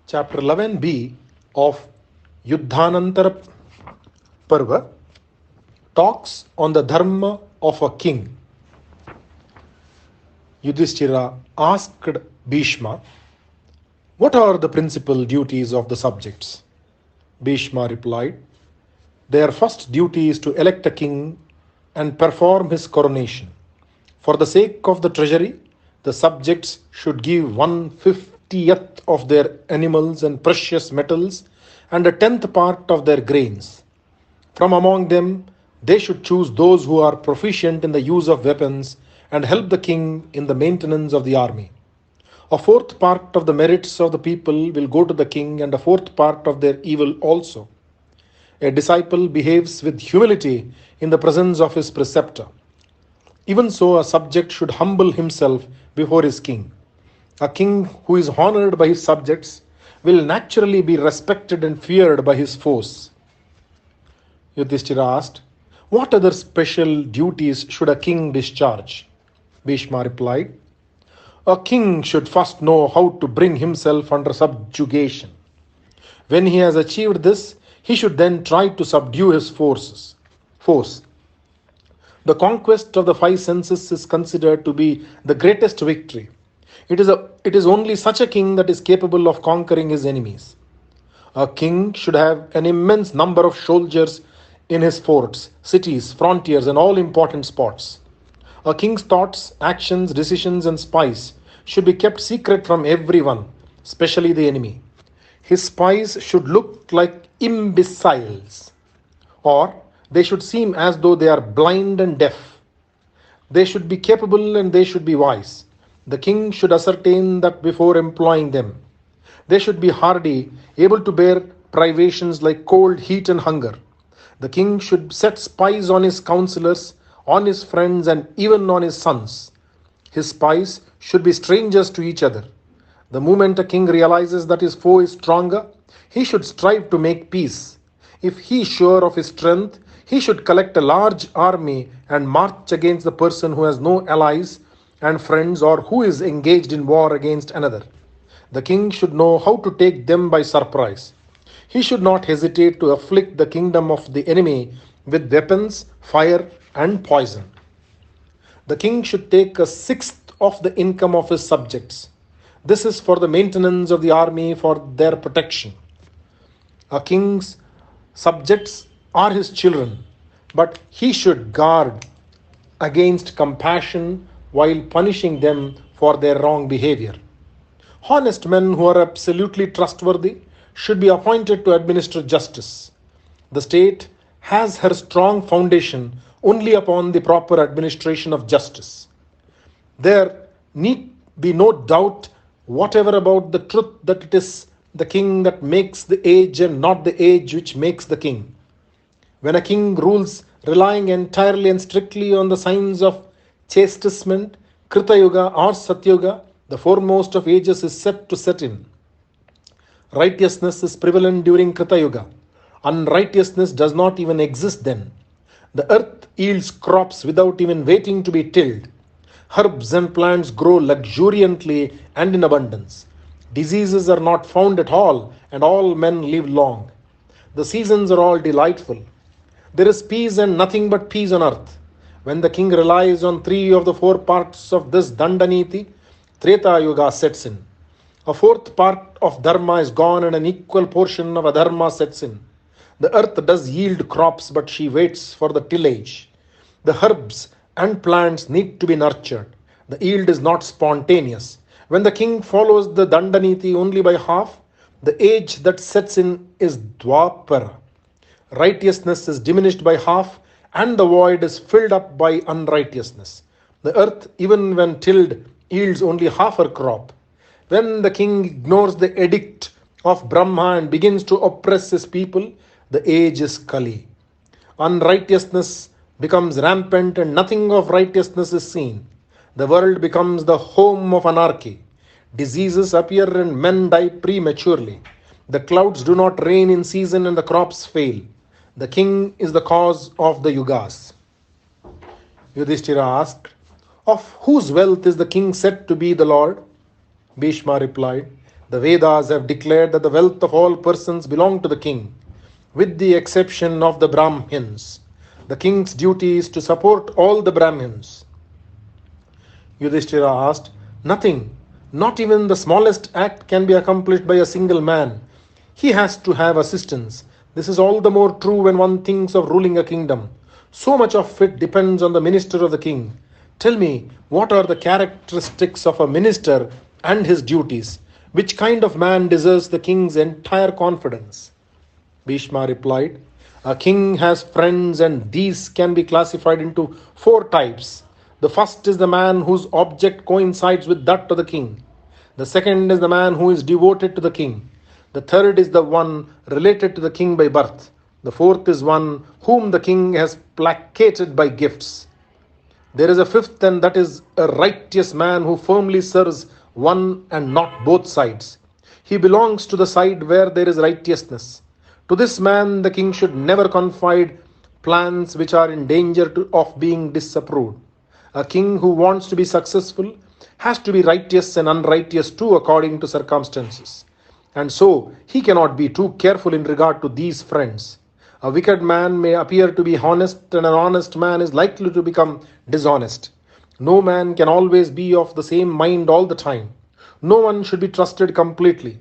Chapter 11b of Yuddhanantara Parva talks on the dharma of a king. Yudhishthira asked Bhishma, "What are the principal duties of the subjects?" Bhishma replied, "Their first duty is to elect a king and perform his coronation. For the sake of the treasury, the subjects should give 1/50th of their animals and precious metals and a tenth part of their grains. From among them, they should choose those who are proficient in the use of weapons and help the king in the maintenance of the army. A fourth part of the merits of the people will go to the king, and a fourth part of their evil also. A disciple behaves with humility in the presence of his preceptor. Even so, a subject should humble himself before his king. A king who is honored by his subjects will naturally be respected and feared by his foes." Yudhishthira asked, "What other special duties should a king discharge?" Bhishma replied, "A king should first know how to bring himself under subjugation. When he has achieved this, he should then try to subdue his foes. The conquest of the five senses is considered to be the greatest victory. It is only such a king that is capable of conquering his enemies. A king should have an immense number of soldiers in his forts, cities, frontiers, and all important spots. A king's thoughts, actions, decisions, and spies should be kept secret from everyone, especially the enemy. His spies should look like imbeciles, or they should seem as though they are blind and deaf. They should be capable and they should be wise. The king should ascertain that before employing them. They should be hardy, able to bear privations like cold, heat, and hunger. The king should set spies on his counselors, on his friends, and even on his sons. His spies should be strangers to each other. The moment a king realizes that his foe is stronger, he should strive to make peace. If he is sure of his strength, he should collect a large army and march against the person who has no allies and friends or who is engaged in war against another. The king should know how to take them by surprise. He should not hesitate to afflict the kingdom of the enemy with weapons, fire, and poison. The king should take a sixth of the income of his subjects. This is for the maintenance of the army, for their protection. A king's subjects are his children, but he should guard against compassion while punishing them for their wrong behavior. Honest men who are absolutely trustworthy should be appointed to administer justice. The state has her strong foundation only upon the proper administration of justice. There need be no doubt whatever about the truth that it is the king that makes the age and not the age which makes the king. When a king rules relying entirely and strictly on the signs of chastisement, Krita Yuga or Satyuga, the foremost of ages is set to set in. Righteousness is prevalent during Krita Yuga. Unrighteousness does not even exist then. The earth yields crops without even waiting to be tilled. Herbs and plants grow luxuriantly and in abundance. Diseases are not found at all, and all men live long. The seasons are all delightful. There is peace and nothing but peace on earth. When the king relies on three of the four parts of this Dandaniti, Treta Yuga sets in. A fourth part of dharma is gone and an equal portion of adharma sets in. The earth does yield crops, but she waits for the tillage. The herbs and plants need to be nurtured. The yield is not spontaneous. When the king follows the Dandaniti only by half, the age that sets in is Dwapara. Righteousness is diminished by half, and the void is filled up by unrighteousness. The earth, even when tilled, yields only half her crop. When the king ignores the edict of Brahma and begins to oppress his people, the age is Kali. Unrighteousness becomes rampant and nothing of righteousness is seen. The world becomes the home of anarchy. Diseases appear and men die prematurely. The clouds do not rain in season and the crops fail. The king is the cause of the yugas. Yudhishthira asked, "Of whose wealth is the king said to be the lord?" Bhishma replied, The Vedas have declared that the wealth of all persons belong to the king, with the exception of the Brahmins. The king's duty is to support all the Brahmins. Yudhishthira asked, nothing, not even the smallest act can be accomplished by a single man. He has to have assistance. This is all the more true when one thinks of ruling a kingdom. So much of it depends on the minister of the king. Tell me, what are the characteristics of a minister and his duties? Which kind of man deserves the king's entire confidence? Bhishma replied, a king has friends, and these can be classified into four types. The first is the man whose object coincides with that of the king. The second is the man who is devoted to the king. The third is the one related to the king by birth. The fourth is one whom the king has placated by gifts. There is a fifth, and that is a righteous man who firmly serves one and not both sides. He belongs to the side where there is righteousness. To this man, the king should never confide plans which are in danger of being disapproved. A king who wants to be successful has to be righteous and unrighteous too, according to circumstances. And so, he cannot be too careful in regard to these friends. A wicked man may appear to be honest, and an honest man is likely to become dishonest. No man can always be of the same mind all the time. No one should be trusted completely.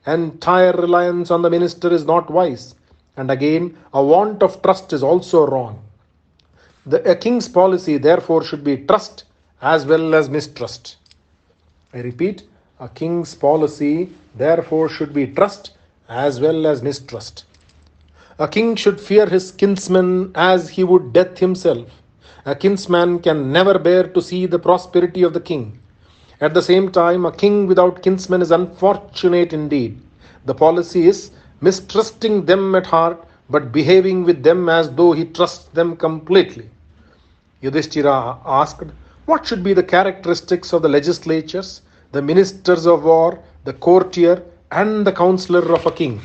Entire reliance on the minister is not wise. And again, a want of trust is also wrong. A king's policy, therefore, should be trust as well as mistrust. I repeat, a king's policy, therefore, should be trust as well as mistrust. A king should fear his kinsman as he would death himself. A kinsman can never bear to see the prosperity of the king. At the same time, a king without kinsmen is unfortunate indeed. The policy is mistrusting them at heart, but behaving with them as though he trusts them completely. Yudhishthira asked, what should be the characteristics of the legislatures, the ministers of war, the courtier, and the counselor of a king?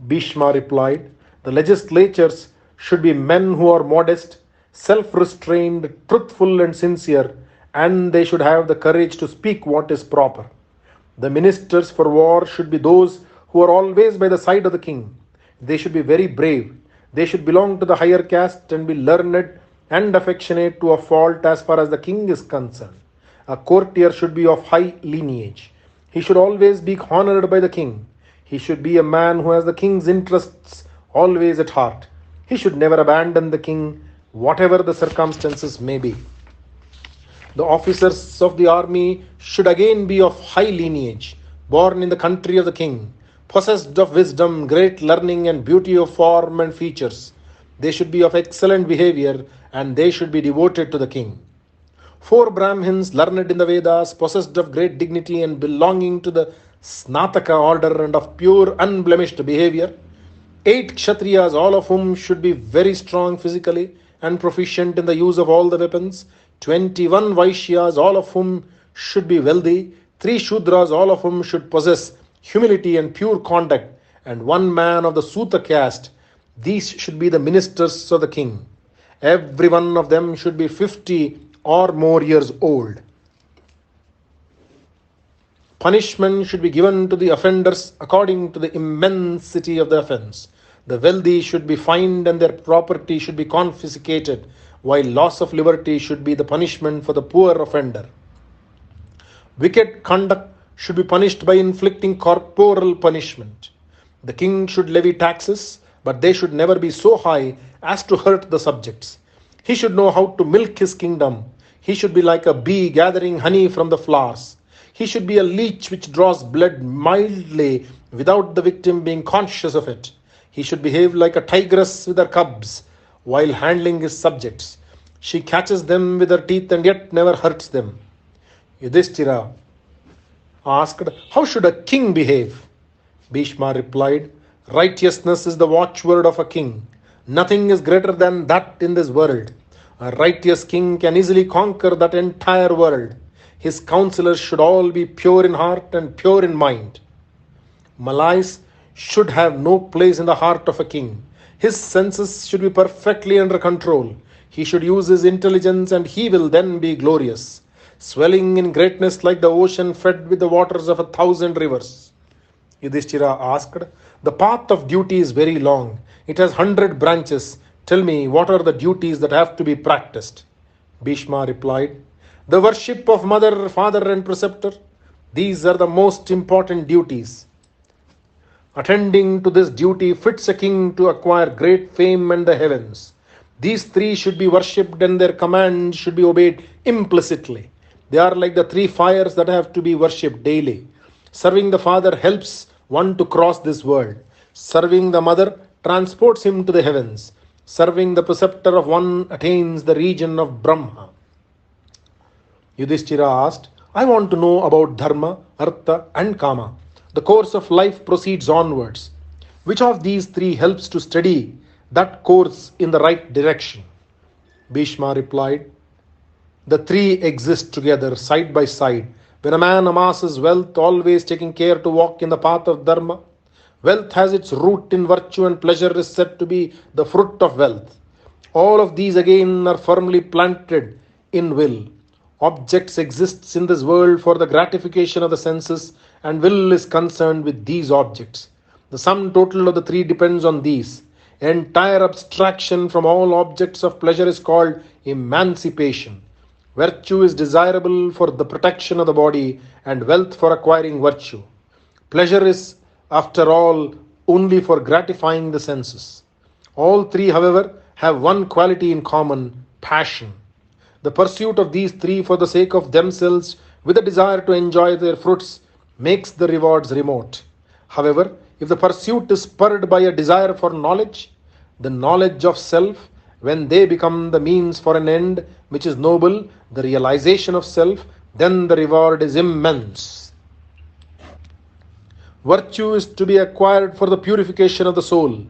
Bhishma replied, the legislatures should be men who are modest, self-restrained, truthful and sincere, and they should have the courage to speak what is proper. The ministers for war should be those who are always by the side of the king. They should be very brave. They should belong to the higher caste and be learned and affectionate to a fault as far as the king is concerned. A courtier should be of high lineage. He should always be honored by the king. He should be a man who has the king's interests always at heart. He should never abandon the king, whatever the circumstances may be. The officers of the army should again be of high lineage, born in the country of the king, possessed of wisdom, great learning, and beauty of form and features. They should be of excellent behavior, and they should be devoted to the king. 4 Brahmins learned in the Vedas, possessed of great dignity and belonging to the Snataka order and of pure unblemished behavior. 8 Kshatriyas, all of whom should be very strong physically and proficient in the use of all the weapons. 21 Vaishyas, all of whom should be wealthy. 3 Shudras, all of whom should possess humility and pure conduct. And 1 man of the Suta caste. These should be the ministers of the king. Every one of them should be 50 or more years old. Punishment should be given to the offenders according to the immensity of the offense. The wealthy should be fined and their property should be confiscated, while loss of liberty should be the punishment for the poor offender. Wicked conduct should be punished by inflicting corporal punishment. The king should levy taxes, but they should never be so high as to hurt the subjects. He should know how to milk his kingdom. He should be like a bee gathering honey from the flowers. He should be a leech which draws blood mildly without the victim being conscious of it. He should behave like a tigress with her cubs while handling his subjects. She catches them with her teeth and yet never hurts them. Yudhishthira asked, how should a king behave? Bhishma replied, righteousness is the watchword of a king. Nothing is greater than that in this world. A righteous king can easily conquer that entire world. His counselors should all be pure in heart and pure in mind. Malice should have no place in the heart of a king. His senses should be perfectly under control. He should use his intelligence and he will then be glorious. swelling in greatness like the ocean fed with the waters of 1,000 rivers. Yudhishthira asked, the path of duty is very long. It has 100 branches. Tell me, what are the duties that have to be practiced? Bhishma replied, the worship of mother, father, and preceptor. These are the most important duties. Attending to this duty fits a king to acquire great fame and the heavens. These three should be worshipped and their commands should be obeyed implicitly. They are like the three fires that have to be worshipped daily. Serving the father helps one to cross this world. Serving the mother transports him to the heavens. Serving the preceptor of one attains the region of Brahma. Yudhishthira asked, I want to know about Dharma, Artha, and Kama. The course of life proceeds onwards. Which of these three helps to steady that course in the right direction? Bhishma replied, the three exist together side by side. When a man amasses wealth, always taking care to walk in the path of Dharma, wealth has its root in virtue and pleasure is said to be the fruit of wealth. All of these again are firmly planted in will. Objects exist in this world for the gratification of the senses, and will is concerned with these objects. The sum total of the three depends on these. Entire abstraction from all objects of pleasure is called emancipation. Virtue is desirable for the protection of the body, and wealth for acquiring virtue. Pleasure is, after all, only for gratifying the senses. All three, however, have one quality in common: passion. The pursuit of these three for the sake of themselves, with a desire to enjoy their fruits, makes the rewards remote. However, if the pursuit is spurred by a desire for knowledge, the knowledge of self, when they become the means for an end which is noble, the realization of self, then the reward is immense. Virtue is to be acquired for the purification of the soul.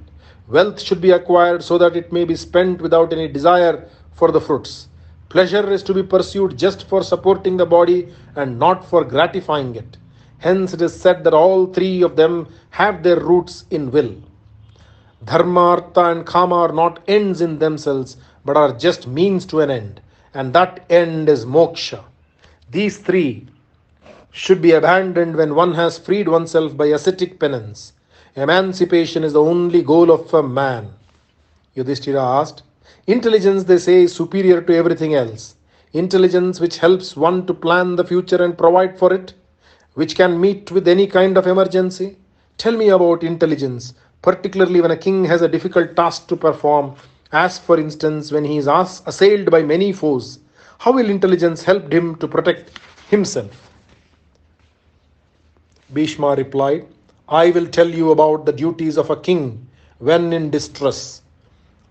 Wealth should be acquired so that it may be spent without any desire for the fruits. Pleasure is to be pursued just for supporting the body and not for gratifying it. Hence it is said that all three of them have their roots in will. Dharma, Artha, and Kama are not ends in themselves, but are just means to an end, and that end is moksha. These three should be abandoned when one has freed oneself by ascetic penance. Emancipation is the only goal of a man. Yudhishthira asked, intelligence, they say, is superior to everything else. Intelligence which helps one to plan the future and provide for it, which can meet with any kind of emergency. Tell me about intelligence, particularly when a king has a difficult task to perform, as for instance when he is assailed by many foes. How will intelligence help him to protect himself? Bhishma replied, I will tell you about the duties of a king when in distress.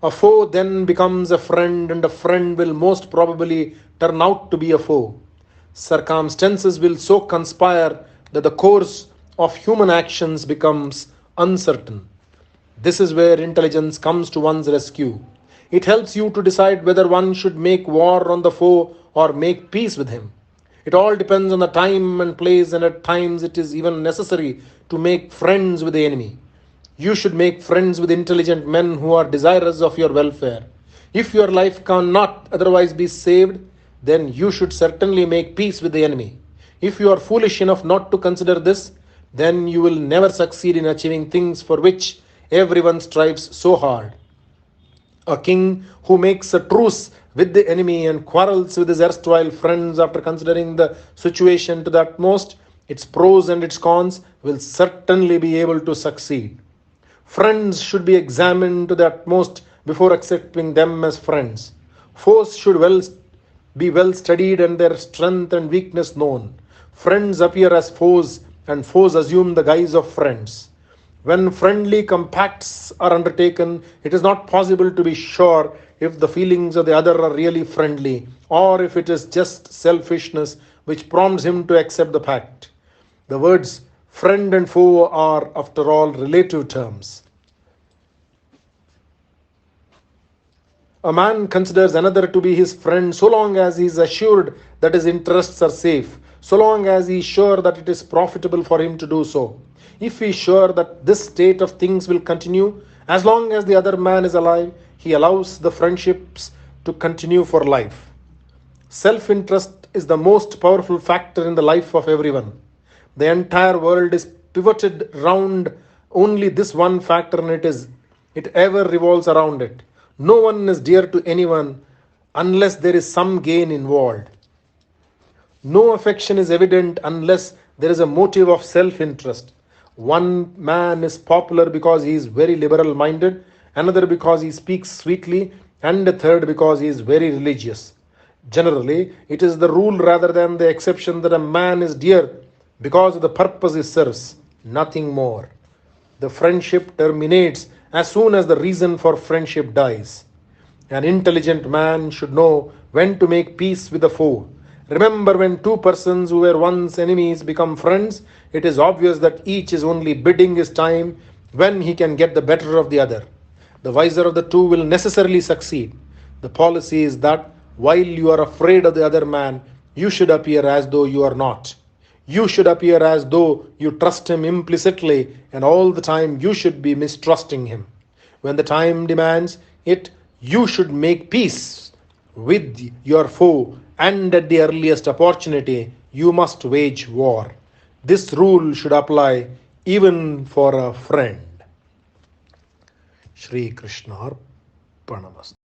A foe then becomes a friend, and a friend will most probably turn out to be a foe. Circumstances will so conspire that the course of human actions becomes uncertain. This is where intelligence comes to one's rescue. It helps you to decide whether one should make war on the foe or make peace with him. It all depends on the time and place, and at times it is even necessary to make friends with the enemy. You should make friends with intelligent men who are desirous of your welfare. If your life cannot otherwise be saved, then you should certainly make peace with the enemy. If you are foolish enough not to consider this, then you will never succeed in achieving things for which everyone strives so hard. A king who makes a truce with the enemy and quarrels with his erstwhile friends after considering the situation to the utmost, its pros and its cons, will certainly be able to succeed. Friends should be examined to the utmost before accepting them as friends. Foes should be well studied and their strength and weakness known. Friends appear as foes, and foes assume the guise of friends. When friendly compacts are undertaken, it is not possible to be sure if the feelings of the other are really friendly, or if it is just selfishness which prompts him to accept the pact. The words friend and foe are, after all, relative terms. A man considers another to be his friend so long as he is assured that his interests are safe, so long as he is sure that it is profitable for him to do so. If he is sure that this state of things will continue, as long as the other man is alive, he allows the friendships to continue for life. Self-interest is the most powerful factor in the life of everyone. The entire world is pivoted round only this one factor, and it ever revolves around it. No one is dear to anyone unless there is some gain involved. No affection is evident unless there is a motive of self interest. One man is popular because he is very liberal minded, another because he speaks sweetly, and a third because he is very religious. Generally, it is the rule rather than the exception that a man is dear because of the purpose he serves, nothing more. The friendship terminates as soon as the reason for friendship dies. An intelligent man should know when to make peace with the foe. Remember, when two persons who were once enemies become friends, it is obvious that each is only biding his time when he can get the better of the other. The wiser of the two will necessarily succeed. The policy is that while you are afraid of the other man, you should appear as though you are not. You should appear as though you trust him implicitly, and all the time you should be mistrusting him. When the time demands it, you should make peace with your foe, and at the earliest opportunity, you must wage war. This rule should apply even for a friend. Shri Krishna Arpanamastu.